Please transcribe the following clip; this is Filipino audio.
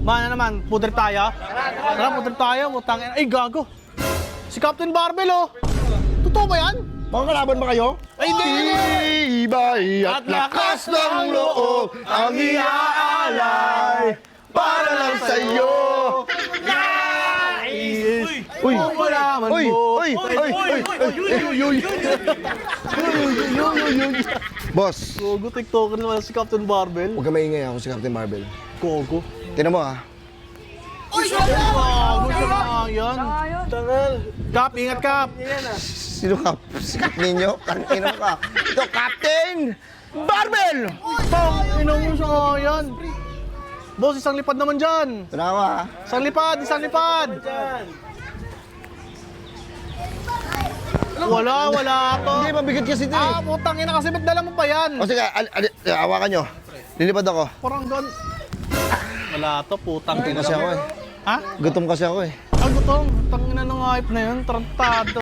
Mana naman, pudrip tayo. Tara, pudrip tayo. Putang ina. Ay, gago. Si Captain Barbell, oh. Totoo ba yan? Mga kalaban ba kayo? Ay, hindi! Ibay at lakas ng loob ang iaalay para lang sa'yo. Uy! Malaman Uy! mo. Uy! Uy! Boss, Gogo, TikToker naman si Captain Barbell. huwag ka maingay ako si Captain Marvel. Gogo. Tinan mo ah. Uy, gago siya yan. Tangal. Cap, ingat Cap. Sino ka? Sikat ninyo? Tangina mo ka. Ito, Captain Barbell! Tang, inang mo siya yan. Boss, isang lipad naman dyan. Tanawa ah. Isang lipad, isang lipad. Wala to. Hindi, mabigat kasi ito Ah, eh. putang ina kasi ba't dala mo pa yan? O sige, awakan nyo. Lilipad ako. Parang gan... Wala to, putang Gutom ina. kasi ako eh. Ha? Gutom kasi ako eh. Ah, gutom. Tangina ng hype na yun, tarantado.